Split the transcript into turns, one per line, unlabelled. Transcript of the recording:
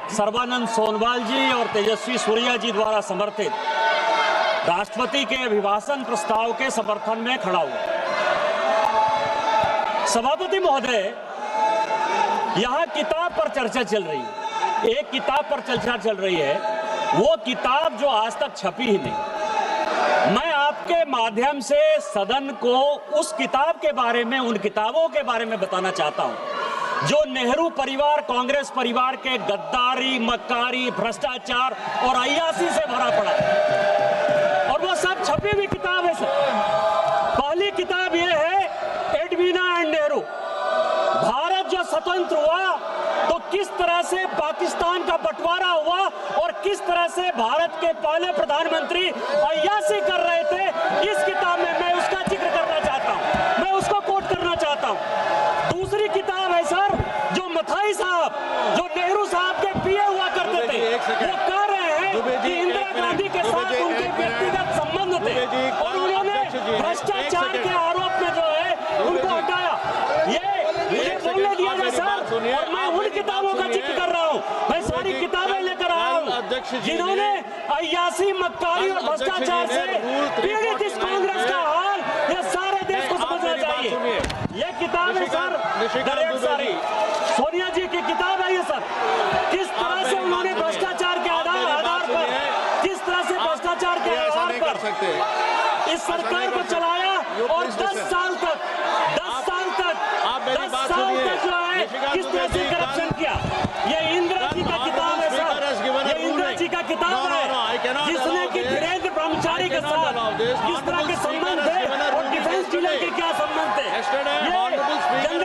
सर्बानंद सोनोवाल जी और तेजस्वी सूर्या जी द्वारा समर्थित राष्ट्रपति के अभिभाषण प्रस्ताव के समर्थन में खड़ा हुआ। सभापति महोदय, यहाँ किताब पर चर्चा चल रही है, एक किताब पर चर्चा चल रही है, वो किताब जो आज तक छपी ही नहीं। मैं आपके माध्यम से सदन को उस किताब के बारे में, उन किताबों के बारे में बताना चाहता हूं जो नेहरू परिवार, कांग्रेस परिवार के गद्दारी, मक्कारी, भ्रष्टाचार और अय्यासी से भरा पड़ा है, और वो सब छपी हुई किताब है सर। पहली किताब ये है एडवीना एंड नेहरू। भारत जो स्वतंत्र हुआ तो किस तरह से पाकिस्तान का बंटवारा हुआ और किस तरह से भारत के पहले प्रधानमंत्री अय्यासी कर रहे थे, इस किताब में मैं उसका जिक्र करना चाहता हूं, मैं उसको कोट करना चाहता हूं। दूसरी किताब है सर, जो मथाई साहब, जो नेहरू साहब के पीए हुआ करते थे, वो कह रहे हैं कि इंदिरा गांधी के साथ उनके व्यक्तिगत संबंध थे और उन्होंने भ्रष्टाचार के आरोप में जो है उनको हटाया। ये बोलने दिया जाए सर, और मैं उन किताबों का जिक्र कर रहा हूँ, मैं सारी किताबें लेकर आया हूँ जिन्होंने अय्यासी, मक्कारी और भ्रष्टाचार से पीड़ित इस कांग्रेस का हाल ये सारे देश को समझना चाहिए। ये किताब है सर, सारी सोनिया जी की किताब है ये सर। किस तरह से उन्होंने भ्रष्टाचार के आधार पर, किस तरह से भ्रष्टाचार के आधार पर इस सरकार को चलाया और 10 साल तक जो है किस तरह से करप्शन किया। ये इंदिरा जी का किताब है सर, ये इंदिरा जी का किताब है जिसने कि धीरेन्द्र ब्रह्मचारी के साथ किस तरह के संबंध थे और डिफेंस डीलर के क्या संबंध थे।